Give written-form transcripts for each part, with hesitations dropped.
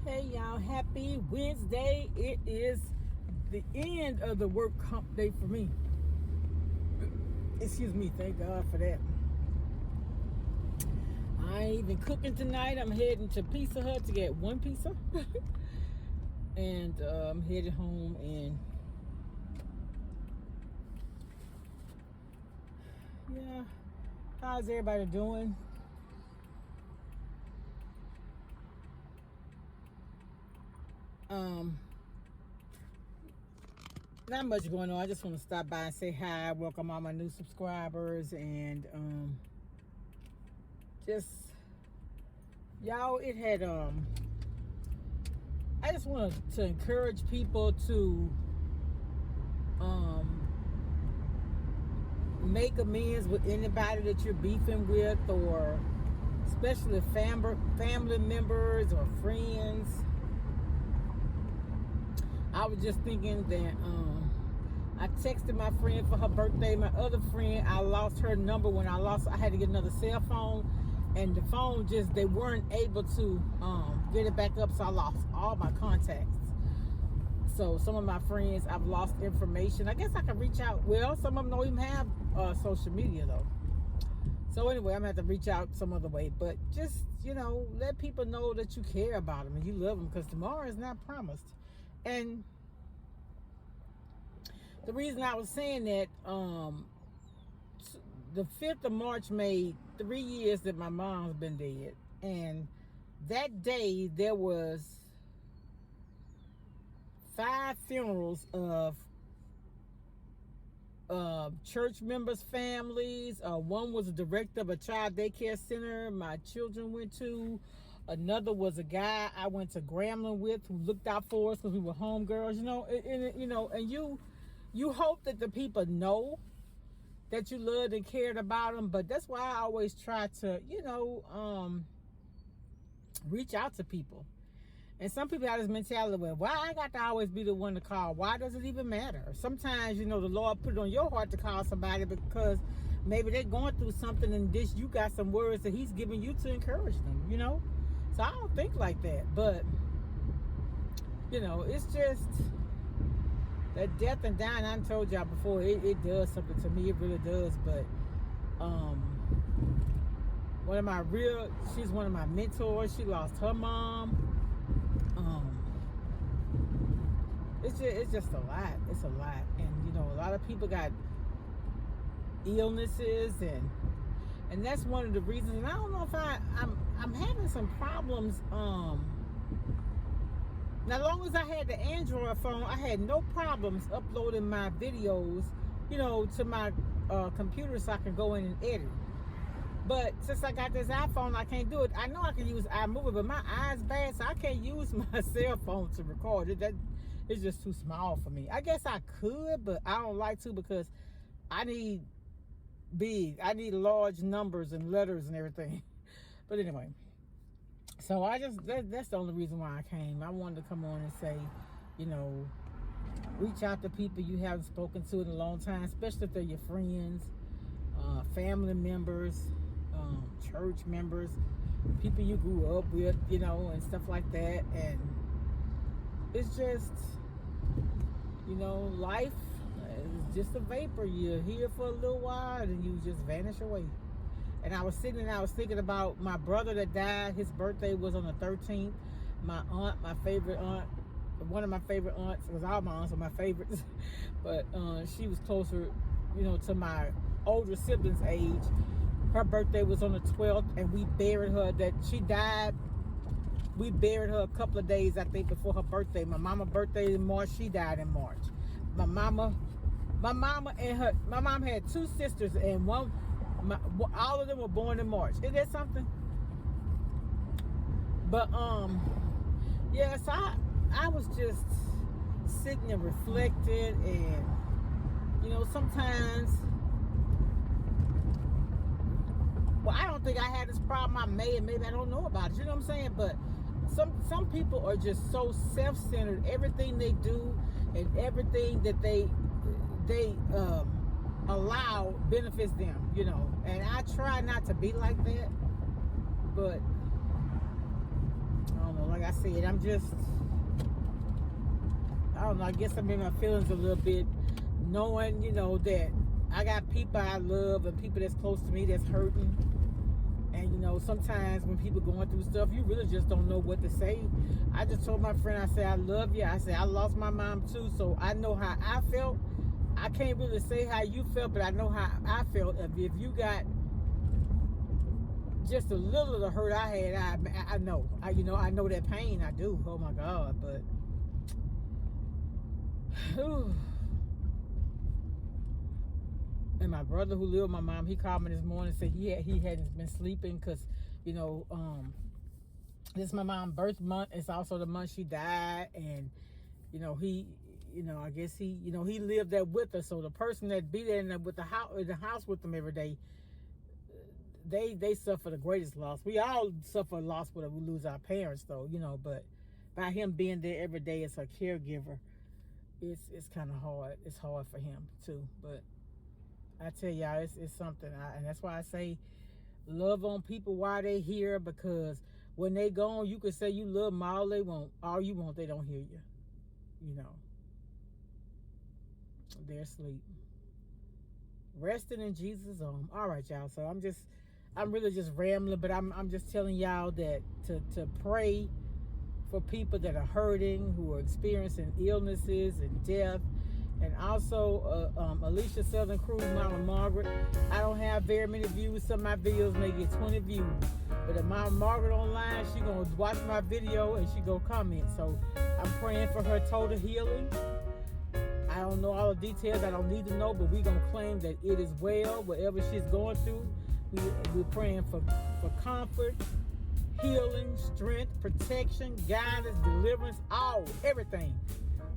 Hey y'all, happy Wednesday. It is the end of the work comp day for me. Excuse me, thank God for that. I ain't even cooking tonight. I'm heading to Pizza Hut to get one pizza. And I'm headed home and yeah. How's everybody doing? Not much going on. I just want to stop by and say hi, welcome all my new subscribers, and just y'all, it had I just wanted to encourage people to make amends with anybody that you're beefing with, or especially family members or friends. I was just thinking that I texted my friend for her birthday. My other friend, I lost her number when I had to get another cell phone, and the phone they weren't able to get it back up, so I lost all my contacts. So some of my friends, I've lost information. I guess I can reach out. Well, some of them don't even have social media though. So anyway, I'm gonna have to reach out some other way. But just, let people know that you care about them and you love them, because tomorrow is not promised. And the reason I was saying that, the 5th of March made 3 years that my mom's been dead. And that day there was 5 funerals of church members' families. One was a director of a child daycare center my children went to. Another was a guy I went to Grambling with who looked out for us because we were homegirls, and you hope that the people know that you loved and cared about them. But that's why I always try to, reach out to people. And some people have this mentality where, why I got to always be the one to call? Why does it even matter? Sometimes, the Lord put it on your heart to call somebody because maybe they're going through something, and you got some words that he's giving you to encourage them, So I don't think like that. But, it's just that death and dying. I told y'all before, it does something to me. It really does. But she's one of my mentors. She lost her mom. It's just a lot. It's a lot. And, a lot of people got illnesses, and that's one of the reasons. And I don't know if I'm having some problems. Now, as long as I had the Android phone, I had no problems uploading my videos, to my computer so I can go in and edit. But since I got this iPhone, I can't do it. I know I can use iMovie, but my eye's bad, so I can't use my cell phone to record it. That it's just too small for me. I guess I could, but I don't like to, because I need large numbers and letters and everything. But anyway, so that's the only reason why I came. I wanted to come on and say, reach out to people you haven't spoken to in a long time, especially if they're your friends, family members, church members, people you grew up with, and stuff like that. And it's just, life is just a vapor. You're here for a little while and you just vanish away. And I was thinking about my brother that died. His birthday was on the 13th. My aunt, my favorite aunt, one of my favorite aunts, was all my aunts are my favorites, but she was closer, to my older siblings' age. Her birthday was on the 12th, and we buried her. She died. We buried her a couple of days, I think, before her birthday. My mama's birthday in March. She died in March. My mom had 2 sisters, and all of them were born in March. Is that something? But so I was just sitting and reflecting, and sometimes, well, I don't think I had this problem. I may, and maybe I don't know about it. You know what I'm saying? But some people are just so self-centered. Everything they do and everything that they allow benefits them, And I try not to be like that, but I don't know. Like I said, said, I'm just, I don't know, I guess I'm in my feelings a little bit, knowing, you know, that I got people I love and people that's close to me that's hurting. And, you know, sometimes when people going through stuff, you really just don't know what to say. I just told my friend, I said, I love you. I said, I lost my mom too, so I know how I felt. I can't really say how you felt, but I know how I felt. If you got just a little of the hurt I had, I know. I know that pain. I do. Oh, my God. But, whew. And my brother who lived with my mom, he called me this morning and said he hadn't been sleeping because, you know, this is my mom's birth month. It's also the month she died. And, you know, I guess he lived there with her. So the person that be there in the house with them every day, they suffer the greatest loss. We all suffer loss when we lose our parents, though, you know. But by him being there every day as a caregiver, it's kind of hard. It's hard for him too. But I tell y'all, it's something, and that's why I say love on people while they here, because when they gone, you can say you love them all you want, they don't hear you. You know, they're asleep, resting in Jesus' arms. All right, y'all. So I'm really just rambling, but I'm just telling y'all that to pray for people that are hurting, who are experiencing illnesses and death. And also, Alicia Southern Cruz, Mama Margaret. I don't have very many views. Some of my videos may get 20 views. But if Mama Margaret online, she going to watch my video and she going to comment. So I'm praying for her total healing. I don't know all the details. I don't need to know. But we're going to claim that it is well. Whatever she's going through, we're praying for comfort, healing, strength, protection, guidance, deliverance, everything.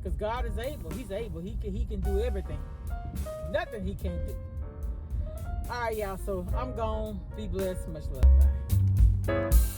Because God is able. He's able. He can do everything. Nothing he can't do. All right, y'all. So I'm gone. Be blessed. Much love. Bye.